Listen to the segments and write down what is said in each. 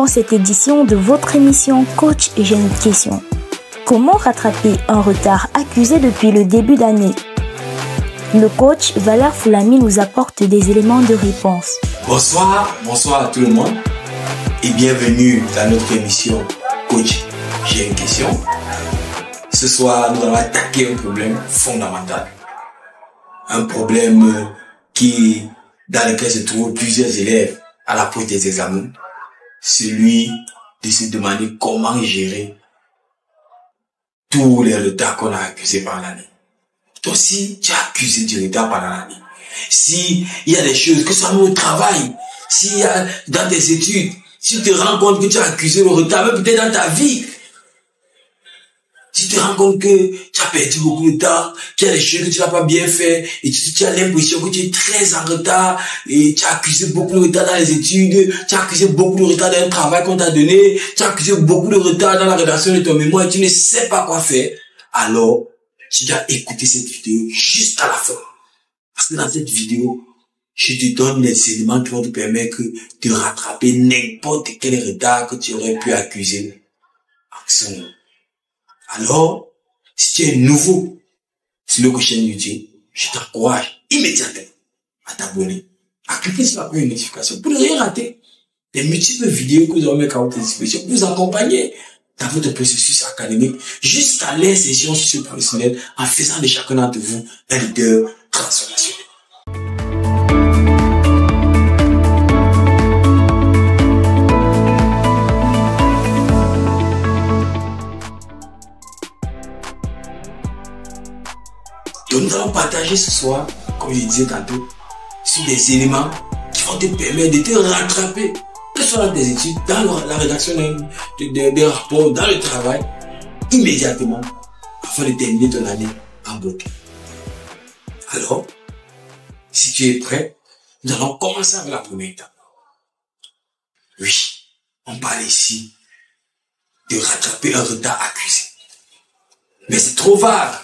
cette édition de votre émission Coach, j'ai une question. Comment rattraper un retard accusé depuis le début d'année? Le coach Valère Foulami nous apporte des éléments de réponse. Bonsoir à tout le monde et bienvenue dans notre émission Coach, j'ai une question. Ce soir, nous allons attaquer un problème fondamental. Un problème dans lequel se trouvent plusieurs élèves à l'approche des examens. Celui de se demander comment gérer tous les retards qu'on a accusés par l'année. Toi aussi, tu as accusé du retard pendant l'année. Si il y a des choses, que ce soit au travail, s'il y a dans tes études, si tu te rends compte que tu as accusé le retard, même peut-être dans ta vie, si tu te rends compte que tu as perdu beaucoup de temps, qu'il y a des choses que tu n'as pas bien fait, et tu as l'impression que tu es très en retard, et tu as accusé beaucoup de retard dans les études, tu as accusé beaucoup de retard dans le travail qu'on t'a donné, tu as accusé beaucoup de retard dans la rédaction de ton mémoire, et tu ne sais pas quoi faire, alors tu dois écouter cette vidéo juste à la fin. Parce que dans cette vidéo, je te donne les éléments qui vont te permettre de rattraper n'importe quel retard que tu aurais pu accuser. Alors, si tu es nouveau sur notre chaîne YouTube, je t'encourage immédiatement à t'abonner, à cliquer sur la première notification pour ne rien rater. Les multiples vidéos que nous allons mettre à votre disposition pour vous accompagner dans votre processus académique jusqu'à l'insertion socio-professionnelle en faisant de chacun d'entre vous un leader transformationnel. Donc nous allons partager ce soir, comme je disais tantôt, sur des éléments qui vont te permettre de te rattraper, que ce soit dans tes études, dans la rédaction des rapports, dans le travail, immédiatement, afin de terminer ton année en beauté. Alors, si tu es prêt, nous allons commencer avec la première étape. Oui, on parle ici de rattraper un retard accusé. Mais c'est trop vague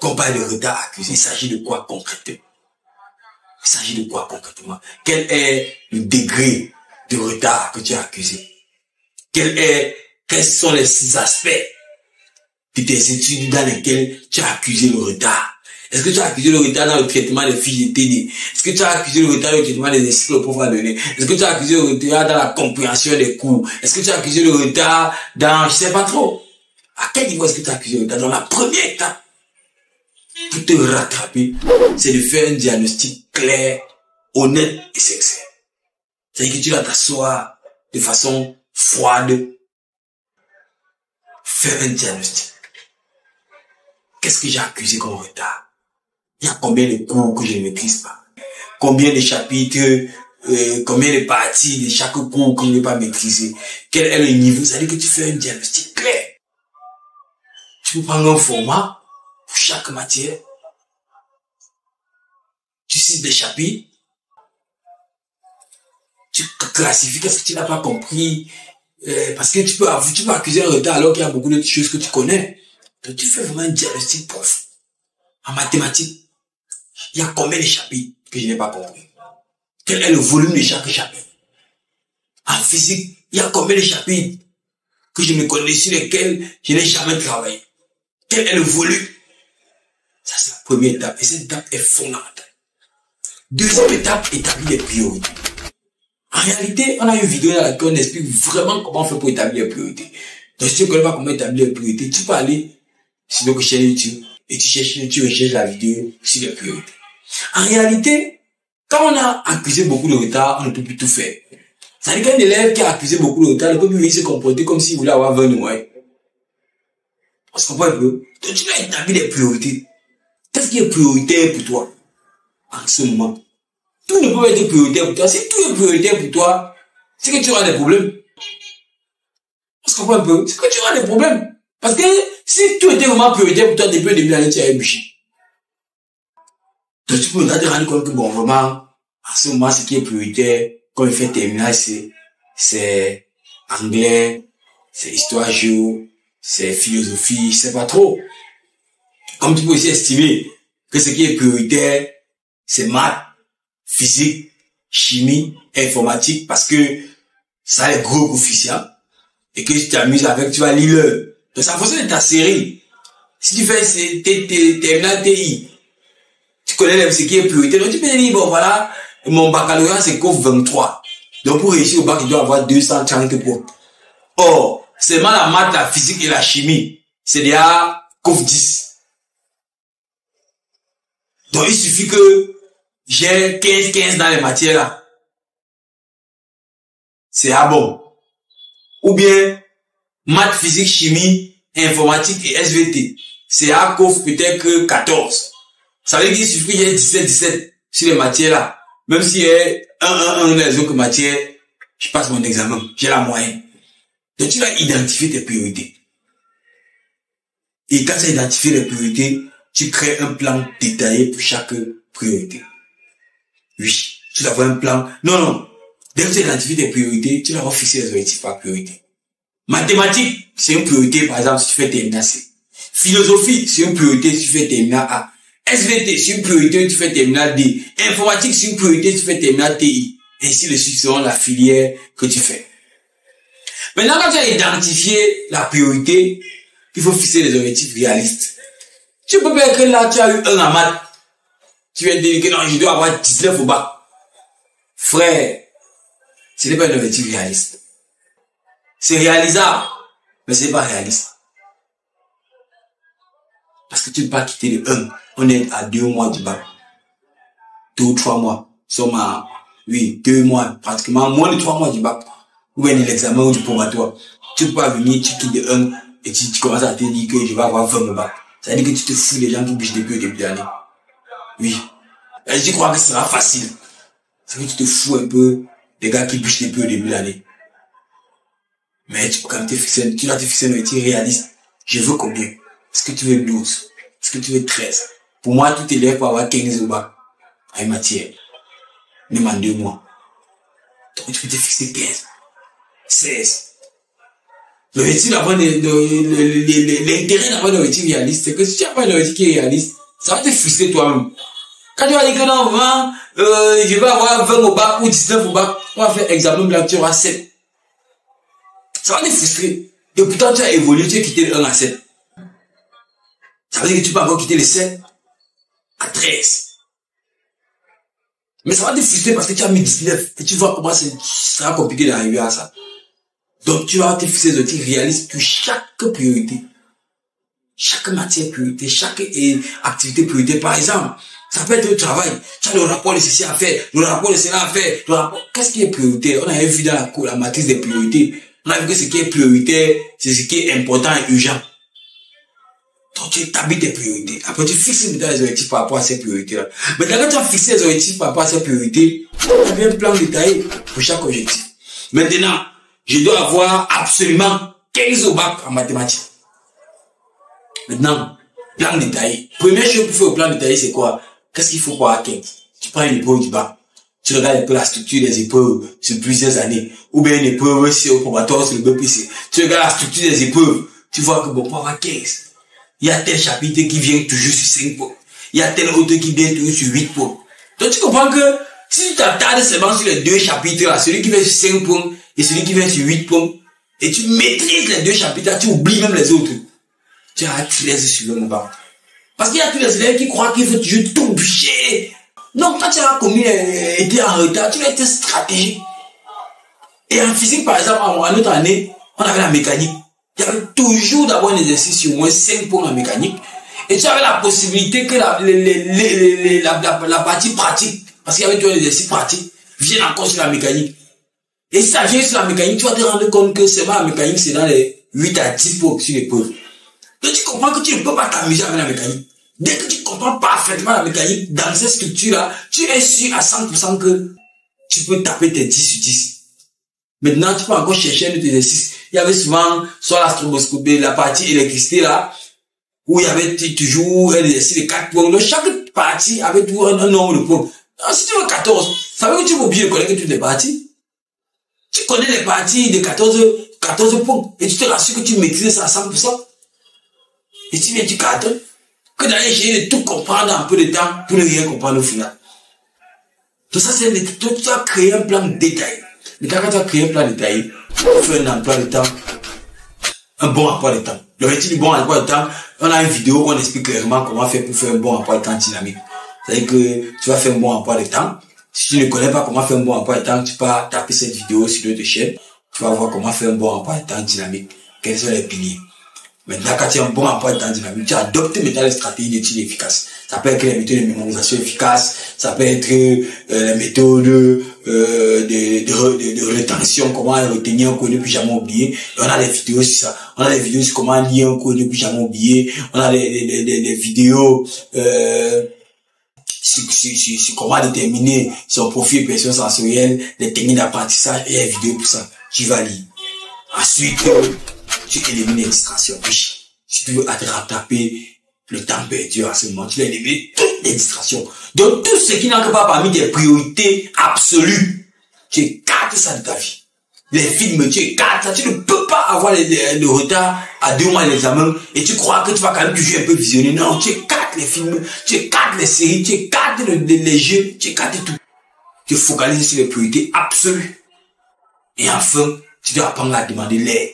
qu'on parle de retard accusé. Il s'agit de quoi concrètement? Il s'agit de quoi concrètement? Quel est le degré de retard que tu as accusé? Quels sont les aspects de tes études dans lesquels tu as accusé le retard? Est-ce que tu as accusé le retard dans le traitement des fiches de TD? Est-ce que tu as accusé le retard dans le traitement des exercices que le prof a donné? Est-ce que tu as accusé le retard dans la compréhension des cours? Est-ce que tu as accusé le retard dans, je sais pas trop. À quel niveau est-ce que tu as accusé le retard? Dans la première étape, pour te rattraper, c'est de faire un diagnostic clair, honnête et sincère. C'est-à-dire que tu vas t'asseoir de façon froide, faire un diagnostic. Qu'est-ce que j'ai accusé comme retard? Il y a combien de cours que je ne maîtrise pas? Combien de chapitres, combien de parties de chaque cours que je n'ai pas maîtrisé? Quel est le niveau? C'est-à-dire que tu fais un diagnostic clair. Tu peux prendre un format pour chaque matière. Tu cites des chapitres. Tu classifies qu'est-ce que tu n'as pas compris. Parce que tu peux accuser un retard alors qu'il y a beaucoup d'autres choses que tu connais. Donc tu fais vraiment un diagnostic profond. En mathématiques, il y a combien de chapitres que je n'ai pas compris? Quel est le volume de chaque chapitre? En physique, il y a combien de chapitres que je ne connais, sur lesquels je n'ai jamais travaillé? Quel est le volume? Ça, c'est la première étape. Et cette étape est fondamentale. Deuxième étape, établir les priorités. En réalité, on a une vidéo dans laquelle on explique vraiment comment on fait pour établir les priorités. Donc, si tu ne connais pas comment établir les priorités, tu peux aller sur notre chaîne YouTube et tu recherches la vidéo sur les priorités. En réalité, quand on a accusé beaucoup de retard, on ne peut plus tout faire. C'est-à-dire qu'un élève qui a accusé beaucoup de retard ne peut plus se comporter comme s'il voulait avoir 20 noyaux. On se comprend un peu? Donc, tu dois établir des priorités. Qu'est-ce qui est prioritaire pour toi en ce moment? Tout ne peut pas être prioritaire pour toi. Si tout est prioritaire pour toi, c'est que tu auras des problèmes. On se comprend un peu? C'est que tu auras des problèmes. Parce que si tout était vraiment prioritaire pour toi depuis le début de l'année, tu as ébouché. Donc, tu peux te rendre compte que, bon, vraiment, en ce moment, ce qui est prioritaire, quand il fait terminal, c'est anglais, c'est histoire géo, c'est philosophie, je sais pas trop. Comme tu peux aussi estimer que ce qui est prioritaire, c'est maths, physique, chimie, informatique, parce que ça a les gros coefficients, et que tu t'amuses avec, tu vas lire l'heure. Donc, ça fonctionne de ta série. Si tu fais terminal TI, tu connais ce qui est priorité. Donc, tu peux dire, bon, voilà, mon baccalauréat, c'est COF 23. Donc, pour réussir au bac, il doit avoir 230 points. Or, seulement la maths, la physique et la chimie, c'est déjà COF 10. Donc, il suffit que j'ai 15 dans les matières là. C'est à bon. Ou bien, maths, physique, chimie, informatique et SVT. C'est à COF peut-être que 14. Ça veut dire qu'il suffit qu'il y ait 17 sur les matières là. Même s'il y a un des autres matières, je passe mon examen, j'ai la moyenne. Donc tu vas identifier tes priorités. Et quand tu as identifié les priorités, tu crées un plan détaillé pour chaque priorité. Oui, tu dois avoir un plan. Non. Dès que tu as identifié tes priorités, tu dois fixer les objectifs par priorité. Mathématiques, c'est une priorité, par exemple, si tu fais terminal C. Philosophie, c'est une priorité si tu fais terminal A. SVT, c'est une priorité si tu fais terminal D. Informatique, c'est une priorité si tu fais terminal TI. Ainsi de suite selon la filière que tu fais. Maintenant, quand tu as identifié la priorité, il faut fixer les objectifs réalistes. Tu peux pas que là, tu as eu 1 en maths. Tu viens de dire que non, je dois avoir 19 au bac. Frère, ce n'est pas un objectif réaliste. C'est réalisable, mais ce n'est pas réaliste. Parce que tu ne peux pas quitter le 1. On est à 2 mois du bac. 2 ou 3 mois. Nous sommes à, 2 mois, pratiquement moins de 3 mois du bac. Ou bien de l'examen ou du probatoire. Tu ne peux pas venir, tu quittes le 1 et tu commences à te dire que je vais avoir 20 au bac. Ça veut dire que tu te fous des gens qui bichent depuis le début de l'année. Oui. Et tu crois que ce sera facile. C'est que tu te fous un peu des gars qui bichent depuis le début de l'année. Mais tu peux quand même te fixer, tu dois te fixer un objectif réaliste. Je veux combien? Est-ce que tu veux 12? Est-ce que tu veux 13? Pour moi, tout élève peut avoir 15 au bac. À une matière. Même en 2 mois. Donc tu peux te fixer 15. 16. L'objectif d'avoir l'intérêt d'avoir un objectif réaliste, c'est que si tu n'as pas un objectif qui est réaliste, ça va te frustrer toi-même. Quand tu vas dire que non, vraiment, je vais avoir 20 au bac ou 19 au bac, on va faire examen blanc, tu auras 7. Ça va te frustrer. Et pourtant, tu as évolué, tu as quitté le 1 à 7. Ça veut dire que tu peux encore quitter le 7 à 13. Mais ça va te frustrer parce que tu as mis 19. Et tu vois comment ça sera compliqué d'arriver à ça. Donc, tu vas te fixer des objectifs réalistes pour chaque priorité. Chaque matière priorité, chaque activité priorité. Par exemple, ça peut être le travail. Tu as le rapport de ceci à faire, le rapport de cela à faire. Qu'est-ce qui est prioritaire? On avait vu dans la matrice des priorités. On a vu que ce qui est prioritaire, c'est ce qui est important et urgent. Donc, tu établis tes priorités. Après, tu fixes les objectifs par rapport à ces priorités-là. Mais quand tu as fixé les objectifs par rapport à ces priorités, tu as un plan détaillé pour chaque objectif. Maintenant, je dois avoir absolument 15 au bac en mathématiques. Maintenant, plan détaillé. Première chose pour faire au plan détaillé, c'est quoi? Qu'est-ce qu'il faut pour avoir 15? Tu prends une épreuve du bac. Tu regardes un peu la structure des épreuves sur plusieurs années. Ou bien une épreuve, c'est au probatoire, sur le BPC. Tu regardes la structure des épreuves. Tu vois que bon, pour avoir 15, il y a tel chapitre qui vient toujours sur 5 points. Il y a tel autre qui vient toujours sur 8 points. Donc tu comprends que si tu t'attardes seulement sur les 2 chapitres là, celui qui vient sur 5 points et celui qui vient sur 8 points, et tu maîtrises les 2 chapitres là, tu oublies même les autres. Tu as tous les suivants mon bac. Parce qu'il y a tous les élèves qui croient qu'il faut toujours tout bûcher. Non, quand tu as commis été en retard, tu dois être stratégique. Et en physique, par exemple, en notre année, on avait la mécanique. Il y avait toujours d'abord un exercice sur au moins 5 points en mécanique. Et tu avais la possibilité que la partie pratique, parce qu'il y avait toujours un exercice pratique, vienne encore sur la mécanique. Et si ça vient sur la mécanique, tu vas te rendre compte que c'est pas la mécanique, c'est dans les 8 à 10 points sur l'épreuve. Donc tu comprends que tu ne peux pas t'amuser avec la mécanique. Dès que tu comprends parfaitement la mécanique, dans cette structure-là, tu es sûr à 100% que tu peux taper tes 10 sur 10. Maintenant, tu peux encore chercher un autre exercice. Il y avait souvent, soit la stroboscopie, la partie électricité là, où il y avait toujours un exercice de 4 points. Donc chaque partie avait toujours un nombre de points. Alors, si tu veux 14, ça veut dire que tu vas oublier de connaître toutes les parties. Tu connais les parties de 14 points. Et tu te rassures que tu maîtrises ça à 100%. Et tu viens, tu cartonnes. Que d'aller essayer de tout comprendre en peu de temps pour ne rien comprendre au final. Donc ça, c'est toi, tu as créé un plan détaillé. Maintenant, quand tu as créé un plan détaillé, tu fais un emploi de temps, un bon emploi de temps. Le métier du bon emploi de temps, on a une vidéo où on explique clairement comment faire pour faire un bon emploi de temps dynamique. C'est-à-dire que tu vas faire un bon emploi de temps. Si tu ne connais pas comment faire un bon emploi de temps, tu peux taper cette vidéo sur notre chaîne. Tu vas voir comment faire un bon emploi de temps dynamique. Quels sont les piliers. Maintenant, quand tu as un bon emploi de temps dynamique, tu adoptes maintenant les stratégies d'études efficaces. Ça peut être les méthodes de mémorisation efficaces, ça peut être les méthodes de rétention, comment retenir un cours et ne plus jamais oublier. Et on a des vidéos sur ça. On a des vidéos sur comment lire un cours et ne plus jamais oublier. On a des vidéos sur comment déterminer son profil personne sensorielle, les techniques d'apprentissage et les vidéos pour ça. Tu vas lire. Ensuite, tu élimines les distractions. Si tu veux rattraper le temps perdu à ce moment, tu vas éliminer toutes les distractions. Donc, tout ce qui n'entre pas parmi tes priorités absolues, tu écartes ça de ta vie. Les films, tu écartes ça. Tu ne peux pas avoir le retard à 2 mois de l'examen et tu crois que tu vas quand même toujours un peu visionner. Non, tu écartes les films, tu écartes les séries, tu écartes les jeux, tu écartes tout. Tu focalises sur les priorités absolues. Et enfin, tu dois apprendre à demander l'aide.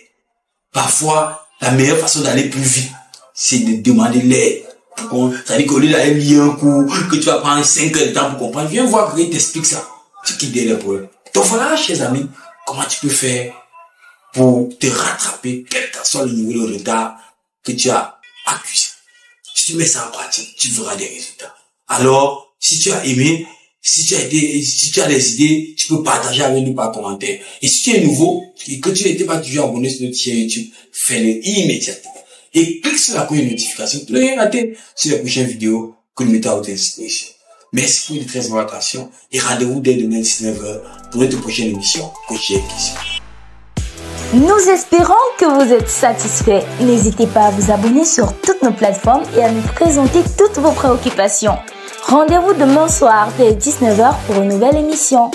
Parfois, la meilleure façon d'aller plus vite, c'est de demander l'aide. C'est-à-dire qu'au lieu d'aller lire un cours, que tu vas prendre 5 heures de temps pour comprendre, viens voir quelqu'un t'explique ça. Tu quittes les problèmes. Donc voilà, chers amis, comment tu peux faire pour te rattraper, quel que soit le niveau de retard que tu as accusé. Si tu mets ça en pratique, tu verras des résultats. Alors, si tu as aimé, si tu as des idées, tu peux partager avec nous par commentaire. Et si tu es nouveau et que tu n'étais pas toujours abonné sur notre chaîne YouTube, fais-le immédiatement. Et clique sur la cloche de notification pour ne rien rater sur les prochaines vidéos que nous mettons à votre disposition. Merci pour votre très bonne attention et rendez-vous dès demain 19h pour notre prochaine émission Coach Question. Nous espérons que vous êtes satisfaits. N'hésitez pas à vous abonner sur toutes nos plateformes et à nous présenter toutes vos préoccupations. Rendez-vous demain soir dès 19h pour une nouvelle émission.